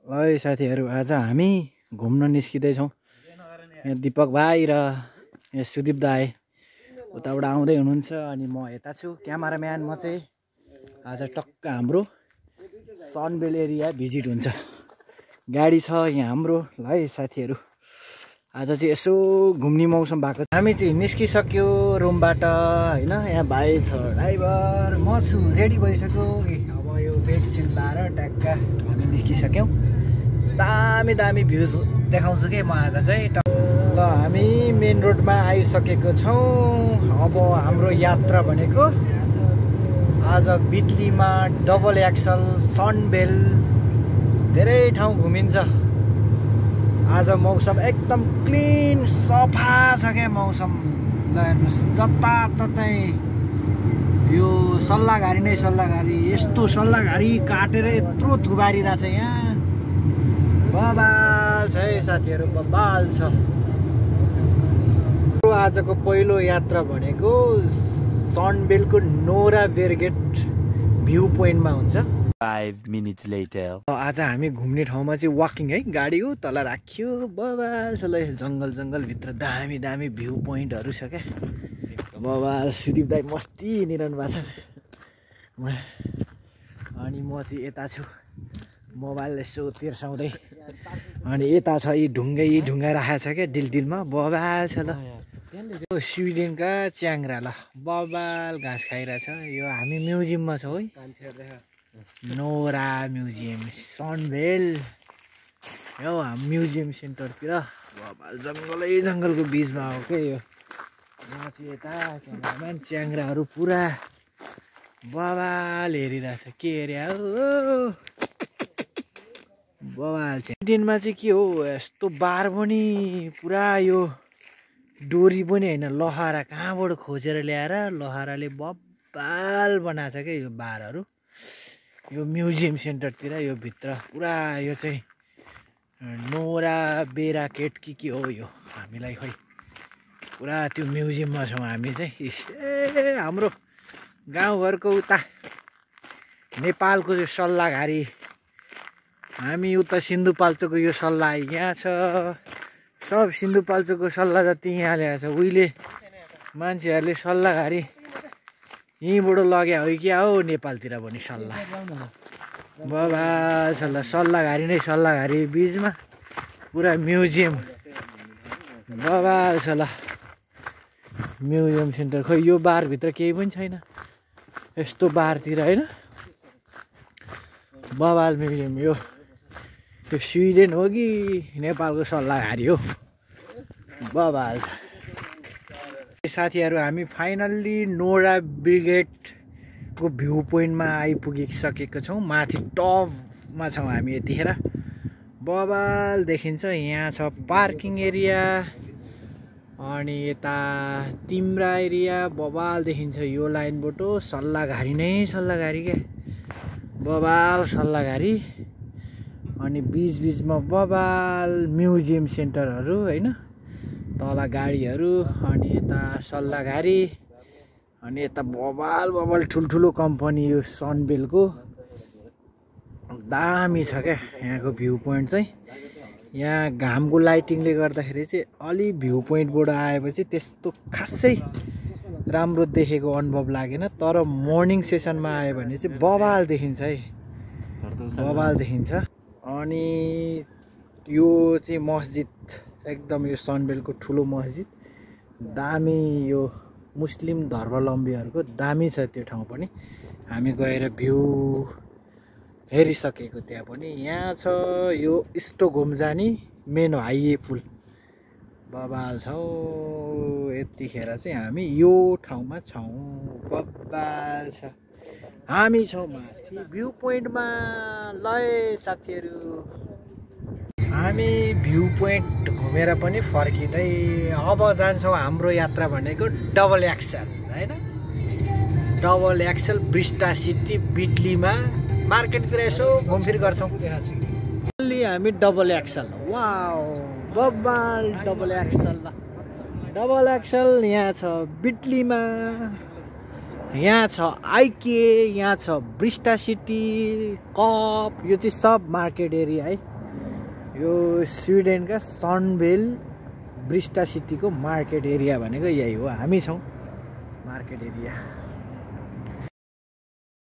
ल साथीहरू आज हामी घुम्न निस्किँदैछौँ। यहाँ दिपक भाइ र यहाँ सुदीप दाई उताबाट आउँदै हुनुहुन्छ अनि म यता छु क्यामेराम्यान। म चाहिँ आज टक्क हाम्रो सनबेल एरिया भिजिट हुन्छ। गाडी छ यहाँ हाम्रो। ल है साथीहरू आज चाहिँ यसो घुम्ने मौसम भएको। हामी चाहिँ निस्किसक्यो रुमबाट होइन। यहाँ भाइ छ ड्राइभर, म छु रेडी भइसक्यो। अब यो बेडसिट लाएर ट्याक्क हामी निस्किसक्यौँ। दामी दामी भ्यूज देखाउँछु कि म आज चाहिँ। ल हामी मेन रोडमा आइसकेको छौँ। अब हाम्रो यात्रा भनेको आज बिटलीमा डबल एक्सल सनबेल धेरै ठाउँ घुमिन्छ। आज मौसम एकदम क्लिन सफा छ क्या मौसम। ल हेर्नुहोस् जताततै यो सल्लाघारी नै सल्लाघारी। यस्तो सल्लाघारी काटेर यत्रो थुबारिरहेछ यहाँ। बबाल छ है साथीहरू, बबाल छ। आजको पहिलो यात्रा भनेको सनबेलको नोरा बेरगेट भ्यू पोइन्टमा हुन्छ। 5 minutes later. आज हामी घुम्ने ठाउँमा चाहिँ वाकिङ है, गाडी हो तल राखियो। बबाल छ ल, जङ्गल जङ्गलभित्र दामी दामी भ्यू पोइन्टहरू छ क्या। बबाल सुदीप दाई मस्ती हिँडिरहनु भएको छ। अनि म चाहिँ यता छु मोबाइल यसो तिर्साउँदै। अनि यता छ यी ढुङ्गा राखेको छ क्या डिलमा। बबाल छ ल। स्विडेनका च्याङ्ग्रा ल बबाल घाँस खाइरहेछ। यो हामी म्युजियममा छौँ है, नोरा म्युजियम सनबेल। यो हामी म्युजियम सेन्टरतिर बबाल जङ्गलको बिचमा हो क्या यो। म चाहिँ यता क्यामेराम्यान च्याङ्ग्राहरू पुरा बबाल हेरिरहेछ। के एरिया हो बबाल चाहिँ। स्विडेनमा चाहिँ के हो यस्तो बार पनि पुरा यो डोरी पनि होइन, लहरा कहाँबाट खोजेर ल्याएर लहराले बबाल बनाएको छ क्या यो बारहरू। यो म्युजियम सेन्टरतिर यो भित्र पुरा यो चाहिँ नोरा बेराकेट के हो यो। हामीलाई खोइ पुरा त्यो म्युजियममा छौँ हामी चाहिँ। ए हाम्रो गाउँघरको उता नेपालको चाहिँ सल्लाघारी, हामी उता सिन्धुपाल्चोकको यो सल्लाह यहाँ छ। सब सिन्धुपाल्चोकको सल्लाह जति यहाँ ल्याएको छ। उहिले मान्छेहरूले सल्लाघारी यहीँबाट लग्या हो क्या हो नेपालतिर पनि सल्लाह। बबाल सल्लाह सल्लाघारी नै सल्लाघारी बिचमा पुरा म्युजियम बबाल छ ल। म्युजियम सेन्टर खोइ यो बारभित्र केही पनि छैन यस्तो बारतिर होइन। बबाल म्युजियम यो स्विडेन हो कि नेपालको सल्लाघारी हो, बबाल छ। साथीहरू हामी फाइनल्ली नोरा ब्रिगेडको भ्यू पोइन्टमा आइपुगिसकेको छौँ। माथि टपमा छौँ हामी यतिखेर। बबाल देखिन्छ। यहाँ छ पार्किङ एरिया अनि यता तिम्रा एरिया बबाल देखिन्छ। यो लाइनबाट सल्लाघारी नै सल्लाघारी क्या, बबाल सल्लाघारी। अनि बिचमा बबाल म्युजियम सेन्टरहरू होइन, तल गाडीहरू। अनि यता सल्लाघारी अनि यता बबाल ठुल्ठुलो कम्पनी यो सनबेलको दामी छ क्या यहाँको भ्यू पोइन्ट चाहिँ। यहाँ घामको लाइटिङले गर्दाखेरि चाहिँ अलि भ्यू पोइन्टबाट आएपछि त्यस्तो खासै राम्रो देखेको अनुभव लागेन। तर मर्निङ सेसनमा आयो भने चाहिँ बबाल देखिन्छ है, बबाल देखिन्छ। अनि यो चाहिँ मस्जिद एकदम यो सनबेलको ठुलो मस्जिद दामी। यो मुस्लिम धर्मावलम्बीहरूको दामी छ त्यो ठाउँ पनि। हामी गएर भ्यू हेरिसकेको त्यहाँ पनि। यहाँ छ यो स्टकहोम जाने मेन हाइवे पुल बबाल छ। यतिखेर चाहिँ हामी यो ठाउँमा छौँ, बबाल छ। हामी छौँ माथि भ्यू पोइन्टमा। ल साथीहरू हामी भ्यू पोइन्ट घुमेर पनि फर्किँदै अब जान्छौँ। हाम्रो यात्रा भनेको डबल एक्सल होइन, डबल एक्सल ब्रिस्टा सिटी बिटलीमा मार्केटतिर यसो घुमफिर गर्छौँ। अलि हामी डबल एक्सल वाउ बबाल डबल एक्सल ल। डबल एक्सल यहाँ छ बिटलीमा, यहाँ छ आइके, यहाँ छ ब्रिस्टा सिटी कप। यो चाहिँ सब मार्केट एरिया है। यो स्विडेनका सनभेल ब्रिस्टा सिटीको मार्केट एरिया भनेको यही हो हामी छौँ मार्केट एरिया